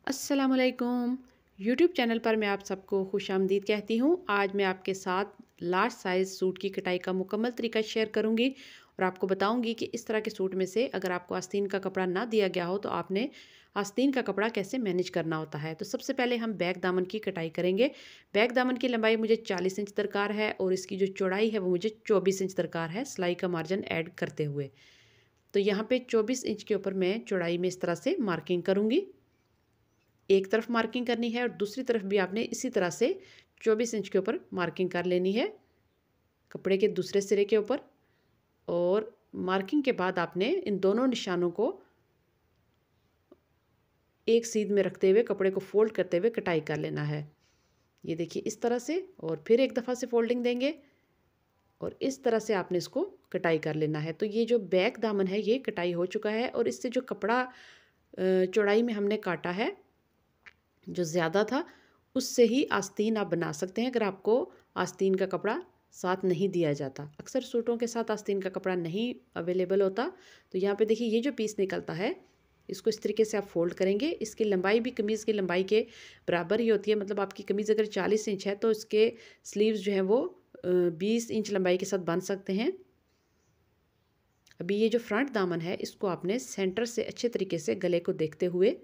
अस्सलामुअलैकुम। YouTube channel पर मैं आप सबको खुशामदीद कहती हूँ। आज मैं आपके साथ लार्ज साइज़ सूट की कटाई का मुकम्मल तरीका शेयर करूँगी और आपको बताऊँगी कि इस तरह के सूट में से अगर आपको आस्तीन का कपड़ा ना दिया गया हो तो आपने आस्तीन का कपड़ा कैसे मैनेज करना होता है। तो सबसे पहले हम बैक दामन की कटाई करेंगे। बैक दामन की लंबाई मुझे 40 इंच दरकार है और इसकी जो चौड़ाई है वो मुझे 24 इंच दरकार है, सिलाई का मार्जिन ऐड करते हुए। तो यहाँ पे 24 इंच के ऊपर मैं चौड़ाई में इस तरह से मार्किंग करूँगी। एक तरफ मार्किंग करनी है और दूसरी तरफ भी आपने इसी तरह से 24 इंच के ऊपर मार्किंग कर लेनी है कपड़े के दूसरे सिरे के ऊपर। और मार्किंग के बाद आपने इन दोनों निशानों को एक सीध में रखते हुए कपड़े को फोल्ड करते हुए कटाई कर लेना है। ये देखिए इस तरह से, और फिर एक दफ़ा से फोल्डिंग देंगे और इस तरह से आपने इसको कटाई कर लेना है। तो ये जो बैक दामन है ये कटाई हो चुका है और इससे जो कपड़ा चौड़ाई में हमने काटा है जो ज़्यादा था उससे ही आस्तीन आप बना सकते हैं अगर आपको आस्तीन का कपड़ा साथ नहीं दिया जाता। अक्सर सूटों के साथ आस्तीन का कपड़ा नहीं अवेलेबल होता। तो यहाँ पे देखिए ये जो पीस निकलता है इसको इस तरीके से आप फोल्ड करेंगे। इसकी लंबाई भी कमीज़ की लंबाई के बराबर ही होती है। मतलब आपकी कमीज़ अगर 40 इंच है तो इसके स्लीव्स जो हैं वो 20 इंच लंबाई के साथ बन सकते हैं। अभी ये जो फ्रंट दामन है इसको आपने सेंटर से अच्छे तरीके से गले को देखते हुए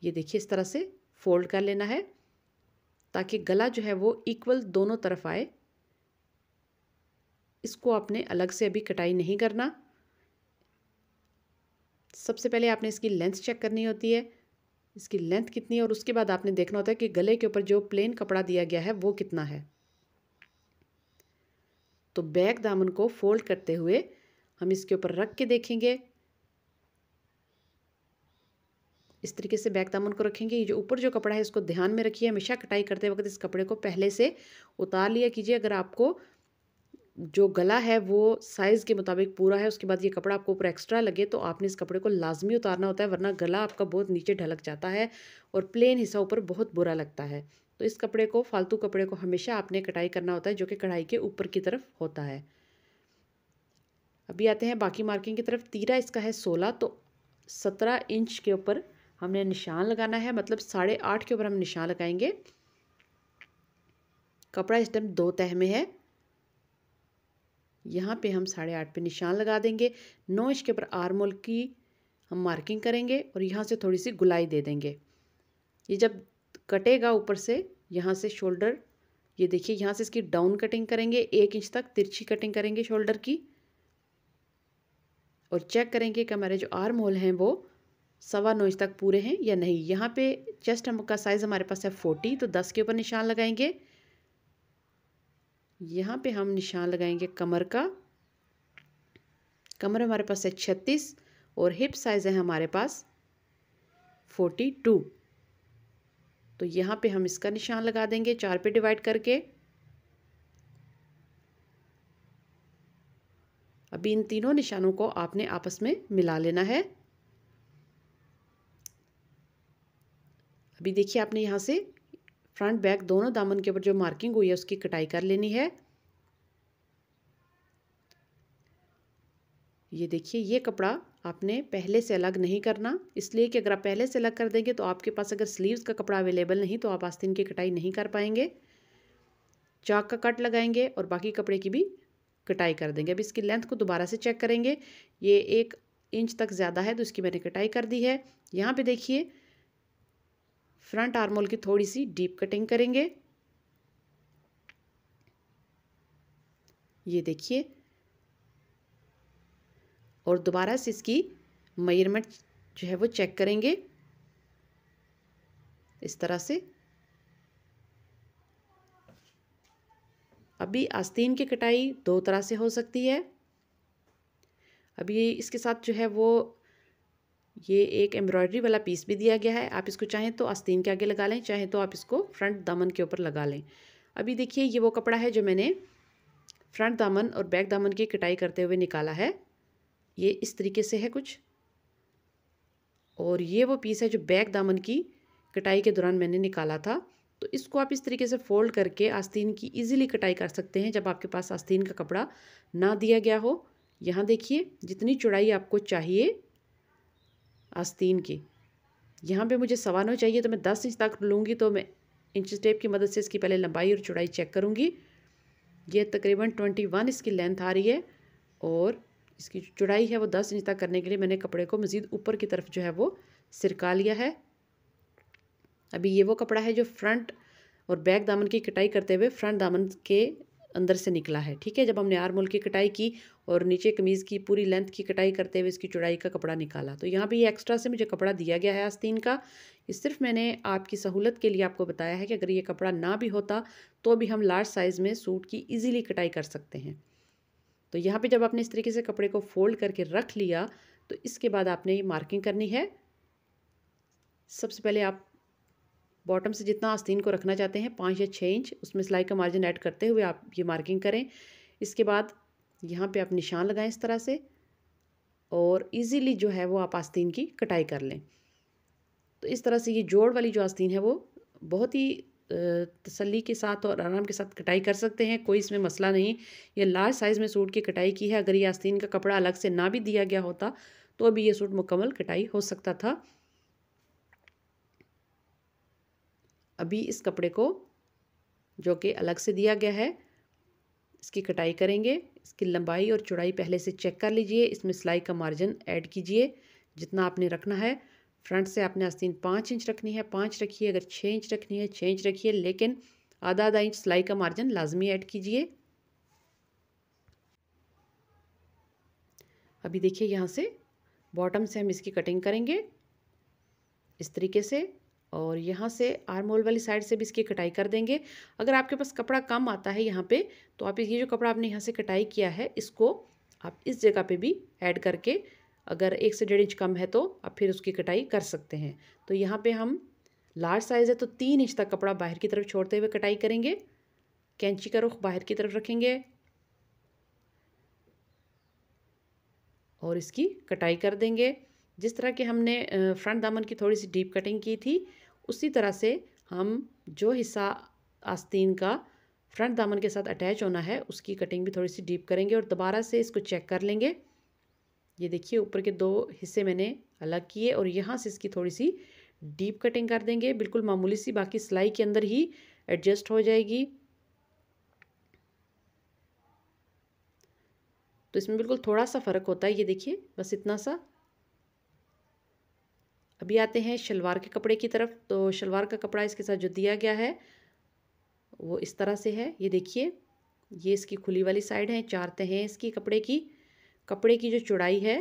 ये देखिए इस तरह से फोल्ड कर लेना है ताकि गला जो है वो इक्वल दोनों तरफ आए। इसको आपने अलग से अभी कटाई नहीं करना। सबसे पहले आपने इसकी लेंथ चेक करनी होती है, इसकी लेंथ कितनी है, और उसके बाद आपने देखना होता है कि गले के ऊपर जो प्लेन कपड़ा दिया गया है वो कितना है। तो बैक दामन को फोल्ड करते हुए हम इसके ऊपर रख के देखेंगे। इस तरीके से बैक दामन को रखेंगे। ये जो ऊपर जो कपड़ा है इसको ध्यान में रखिए। हमेशा कटाई करते वक्त इस कपड़े को पहले से उतार लिया कीजिए। अगर आपको जो गला है वो साइज़ के मुताबिक पूरा है, उसके बाद ये कपड़ा आपको ऊपर एक्स्ट्रा लगे तो आपने इस कपड़े को लाजमी उतारना होता है, वरना गला आपका बहुत नीचे ढलक जाता है और प्लेन हिस्सा ऊपर बहुत बुरा लगता है। तो इस कपड़े को, फालतू कपड़े को हमेशा आपने कटाई करना होता है जो कि कढ़ाई के ऊपर की तरफ होता है। अभी आते हैं बाकी मार्किंग की तरफ। तीरा इसका है 16, तो 17 इंच के ऊपर हमने निशान लगाना है। मतलब 8.5 के ऊपर हम निशान लगाएंगे। कपड़ा इस टाइम 2 तह में है, यहाँ पे हम 8.5 पे निशान लगा देंगे। 9 इंच के ऊपर आर्म होल की हम मार्किंग करेंगे और यहाँ से थोड़ी सी गुलाई दे देंगे। ये जब कटेगा ऊपर से, यहाँ से शोल्डर, ये देखिए यहाँ से इसकी डाउन कटिंग करेंगे, 1 इंच तक तिरछी कटिंग करेंगे शोल्डर की। और चेक करेंगे कि हमारे जो आर्म होल हैं वो 9.25 इंच तक पूरे हैं या नहीं। यहाँ पे चेस्ट हम का साइज़ हमारे पास है 40, तो 10 के ऊपर निशान लगाएंगे। यहाँ पे हम निशान लगाएंगे कमर का। कमर हमारे पास है 36 और हिप साइज़ है हमारे पास 42। तो यहाँ पे हम इसका निशान लगा देंगे 4 पे डिवाइड करके। अभी इन तीनों निशानों को आपने आपस में मिला लेना है। अभी देखिए आपने यहाँ से फ्रंट बैक दोनों दामन के ऊपर जो मार्किंग हुई है उसकी कटाई कर लेनी है। ये देखिए ये कपड़ा आपने पहले से अलग नहीं करना, इसलिए कि अगर आप पहले से अलग कर देंगे तो आपके पास अगर स्लीव्स का कपड़ा अवेलेबल नहीं तो आप आस्तीन की कटाई नहीं कर पाएंगे। चाक का कट लगाएंगे और बाकी कपड़े की भी कटाई कर देंगे। अब इसकी लेंथ को दोबारा से चेक करेंगे। ये 1 इंच तक ज़्यादा है तो इसकी मैंने कटाई कर दी है। यहाँ पे देखिए फ्रंट आर्म होल की थोड़ी सी डीप कटिंग करेंगे। ये देखिए, और दोबारा से इसकी मेजरमेंट जो है वो चेक करेंगे इस तरह से। अभी आस्तीन की कटाई 2 तरह से हो सकती है। अभी इसके साथ जो है वो ये एक एम्ब्रॉयडरी वाला पीस भी दिया गया है। आप इसको चाहें तो आस्तीन के आगे लगा लें, चाहें तो आप इसको फ्रंट दामन के ऊपर लगा लें। अभी देखिए ये वो कपड़ा है जो मैंने फ्रंट दामन और बैक दामन की कटाई करते हुए निकाला है। ये इस तरीके से है कुछ, और ये वो पीस है जो बैक दामन की कटाई के दौरान मैंने निकाला था। तो इसको आप इस तरीके से फोल्ड करके आस्तीन की इजीली कटाई कर सकते हैं जब आपके पास आस्तीन का कपड़ा ना दिया गया हो। यहाँ देखिए जितनी चौड़ाई आपको चाहिए आस्तीन की, यहाँ पे मुझे 9.25 चाहिए तो मैं 10 इंच तक लूँगी, तो मैं इंच टेप की मदद से इसकी पहले लंबाई और चौड़ाई चेक करूँगी। ये तकरीबन 21 इसकी लेंथ आ रही है और इसकी जो चौड़ाई है वो 10 इंच तक करने के लिए मैंने कपड़े को मज़ीद ऊपर की तरफ जो है वो सिरका लिया है। अभी ये वो कपड़ा है जो फ्रंट और बैक दामन की कटाई करते हुए फ्रंट दामन के अंदर से निकला है। ठीक है, जब हमने आर्म होल की कटाई की और नीचे कमीज़ की पूरी लेंथ की कटाई करते हुए इसकी चौड़ाई का कपड़ा निकाला, तो यहाँ पे ये एक्स्ट्रा से मुझे कपड़ा दिया गया है आस्तीन का। ये सिर्फ मैंने आपकी सहूलत के लिए आपको बताया है कि अगर ये कपड़ा ना भी होता तो भी हम लार्ज साइज़ में सूट की ईज़िली कटाई कर सकते हैं। तो यहाँ पे जब आपने इस तरीके से कपड़े को फोल्ड करके रख लिया तो इसके बाद आपने ये मार्किंग करनी है। सबसे पहले आप बॉटम से जितना आस्तीन को रखना चाहते हैं 5 या 6 इंच, उसमें सिलाई का मार्जिन ऐड करते हुए आप ये मार्किंग करें। इसके बाद यहाँ पे आप निशान लगाएं इस तरह से और इजीली जो है वो आप आस्तीन की कटाई कर लें। तो इस तरह से ये जोड़ वाली जो आस्तीन है वो बहुत ही तसल्ली के साथ और आराम के साथ कटाई कर सकते हैं, कोई इसमें मसला नहीं। ये लार्ज साइज़ में सूट की कटाई की है। अगर ये आस्तीन का कपड़ा अलग से ना भी दिया गया होता तो अभी ये सूट मुकम्मल कटाई हो सकता था। अभी इस कपड़े को जो कि अलग से दिया गया है इसकी कटाई करेंगे। इसकी लंबाई और चौड़ाई पहले से चेक कर लीजिए। इसमें सिलाई का मार्जिन ऐड कीजिए जितना आपने रखना है। फ्रंट से आपने आस्तीन 5 इंच रखनी है, 5 रखिए। अगर 6 इंच रखनी है 6 इंच रखिए, लेकिन आधा आधा इंच सिलाई का मार्जिन लाजमी ऐड कीजिए। अभी देखिए यहाँ से बॉटम से हम इसकी कटिंग करेंगे इस तरीके से और यहाँ से आर्म होल वाली साइड से भी इसकी कटाई कर देंगे। अगर आपके पास कपड़ा कम आता है यहाँ पे तो आप ये जो कपड़ा आपने यहाँ से कटाई किया है इसको आप इस जगह पे भी ऐड करके अगर 1 से 1.5 इंच कम है तो आप फिर उसकी कटाई कर सकते हैं। तो यहाँ पे हम लार्ज साइज़ है तो 3 इंच तक कपड़ा बाहर की तरफ छोड़ते हुए कटाई करेंगे। कैंची का रुख बाहर की तरफ रखेंगे और इसकी कटाई कर देंगे। जिस तरह के हमने फ्रंट दामन की थोड़ी सी डीप कटिंग की थी उसी तरह से हम जो हिस्सा आस्तीन का फ्रंट दामन के साथ अटैच होना है उसकी कटिंग भी थोड़ी सी डीप करेंगे और दोबारा से इसको चेक कर लेंगे। ये देखिए ऊपर के 2 हिस्से मैंने अलग किए और यहाँ से इसकी थोड़ी सी डीप कटिंग कर देंगे, बिल्कुल मामूली सी, बाकी सिलाई के अंदर ही एडजस्ट हो जाएगी। तो इसमें बिल्कुल थोड़ा सा फ़र्क होता है, ये देखिए बस इतना सा। अभी आते हैं शलवार के कपड़े की तरफ। तो शलवार का कपड़ा इसके साथ जो दिया गया है वो इस तरह से है। ये देखिए ये इसकी खुली वाली साइड है, 4 तहें इसकी कपड़े की। कपड़े की जो चौड़ाई है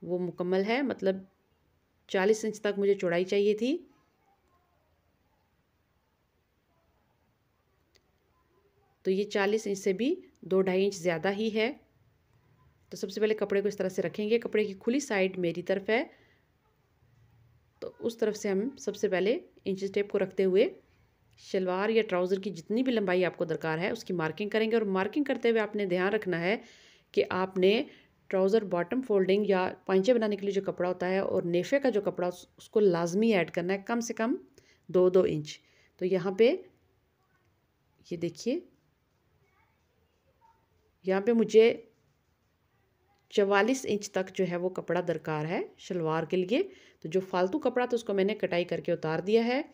वो मुकम्मल है, मतलब 40 इंच तक मुझे चौड़ाई चाहिए थी। तो ये 40 इंच से भी 2-2.5 इंच ज़्यादा ही है। तो सबसे पहले कपड़े को इस तरह से रखेंगे। कपड़े की खुली साइड मेरी तरफ है तो उस तरफ से हम सबसे पहले इंच टेप को रखते हुए शलवार या ट्राउज़र की जितनी भी लंबाई आपको दरकार है उसकी मार्किंग करेंगे। और मार्किंग करते हुए आपने ध्यान रखना है कि आपने ट्राउज़र बॉटम फोल्डिंग या पांचे बनाने के लिए जो कपड़ा होता है और नेफे का जो कपड़ा उसको लाजमी ऐड करना है, कम से कम 2-2 इंच। तो यहाँ पे ये देखिए यहाँ पे मुझे 44 इंच तक जो है वो कपड़ा दरकार है शलवार के लिए। तो जो फालतू कपड़ा तो उसको मैंने कटाई करके उतार दिया है।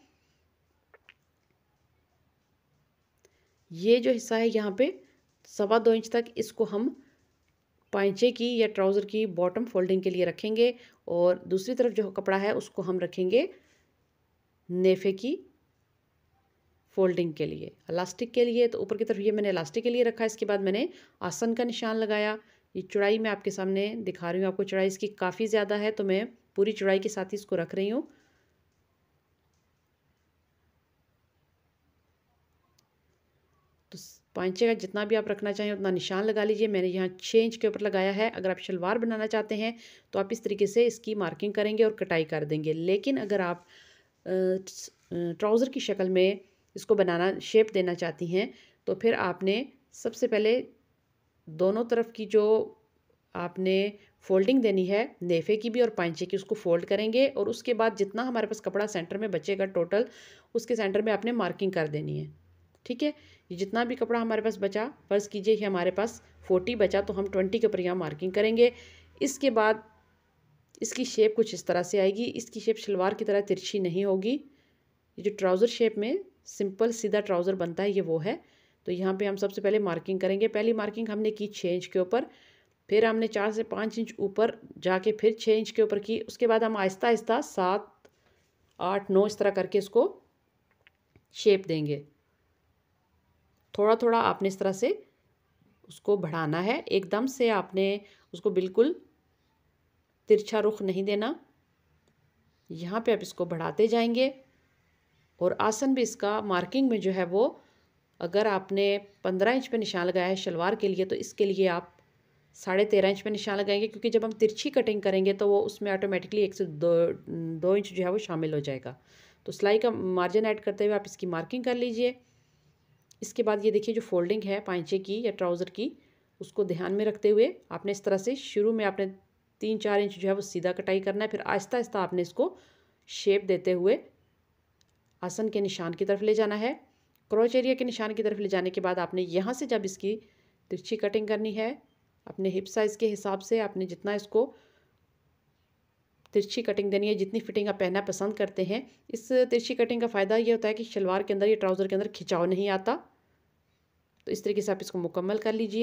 ये जो हिस्सा है यहाँ पे 2.25 इंच तक इसको हम पांचे की या ट्राउज़र की बॉटम फोल्डिंग के लिए रखेंगे और दूसरी तरफ जो कपड़ा है उसको हम रखेंगे नेफे की फोल्डिंग के लिए, इलास्टिक के लिए। तो ऊपर की तरफ ये मैंने इलास्टिक के लिए रखा। इसके बाद मैंने आसन का निशान लगाया। ये चौड़ाई मैं आपके सामने दिखा रही हूँ आपको। चौड़ाई इसकी काफ़ी ज़्यादा है तो मैं पूरी चौड़ाई के साथ ही इसको रख रही हूँ। तो पांचे का जितना भी आप रखना चाहें उतना निशान लगा लीजिए। मैंने यहाँ 6 इंच के ऊपर लगाया है। अगर आप शलवार बनाना चाहते हैं तो आप इस तरीके से इसकी मार्किंग करेंगे और कटाई कर देंगे। लेकिन अगर आप ट्राउज़र की शक्ल में इसको बनाना, शेप देना चाहती हैं तो फिर आपने सबसे पहले दोनों तरफ की जो आपने फोल्डिंग देनी है नेफे की भी और पांचे की, उसको फोल्ड करेंगे और उसके बाद जितना हमारे पास कपड़ा सेंटर में बचेगा टोटल उसके सेंटर में आपने मार्किंग कर देनी है। ठीक है, ये जितना भी कपड़ा हमारे पास बचा, फ़र्ज़ कीजिए कि हमारे पास 40 बचा तो हम 20 के ऊपर यहाँ मार्किंग करेंगे। इसके बाद इसकी शेप कुछ इस तरह से आएगी। इसकी शेप शलवार की तरह तिरछी नहीं होगी। ये जो ट्राउज़र शेप में सिंपल सीधा ट्राउज़र बनता है ये वो है। तो यहाँ पे हम सबसे पहले मार्किंग करेंगे। पहली मार्किंग हमने की 6 इंच के ऊपर, फिर हमने 4 से 5 इंच ऊपर जाके फिर 6 इंच के ऊपर की। उसके बाद हम आहिस्ता आहिस्ता 7, 8, 9 इस तरह करके इसको शेप देंगे। थोड़ा थोड़ा आपने इस तरह से उसको बढ़ाना है, एकदम से आपने उसको बिल्कुल तिरछा रुख नहीं देना। यहाँ पे आप इसको बढ़ाते जाएंगे। और आसन भी इसका मार्किंग में जो है वो, अगर आपने 15 इंच पे निशान लगाया है शलवार के लिए, तो इसके लिए आप 13.5 इंच पे निशान लगाएंगे, क्योंकि जब हम तिरछी कटिंग करेंगे तो वो उसमें ऑटोमेटिकली 1 से 2 इंच जो है वो शामिल हो जाएगा। तो सिलाई का मार्जिन ऐड करते हुए आप इसकी मार्किंग कर लीजिए। इसके बाद ये देखिए जो फोल्डिंग है पाइंचे की या ट्राउज़र की, उसको ध्यान में रखते हुए आपने इस तरह से शुरू में आपने 3-4 इंच जो है वो सीधा कटाई करना है। फिर आहिस्ता आहिस्ता आपने इसको शेप देते हुए आसन के निशान की तरफ ले जाना है। क्रॉच एरिया के निशान की तरफ ले जाने के बाद आपने यहाँ से जब इसकी तिरछी कटिंग करनी है, अपने हिप साइज़ के हिसाब से आपने जितना इसको तिरछी कटिंग देनी है, जितनी फिटिंग आप पहनना पसंद करते हैं। इस तिरछी कटिंग का फ़ायदा ये होता है कि शलवार के अंदर या ट्राउज़र के अंदर खिंचाव नहीं आता। तो इस तरीके से आप इसको मुकम्मल कर लीजिए।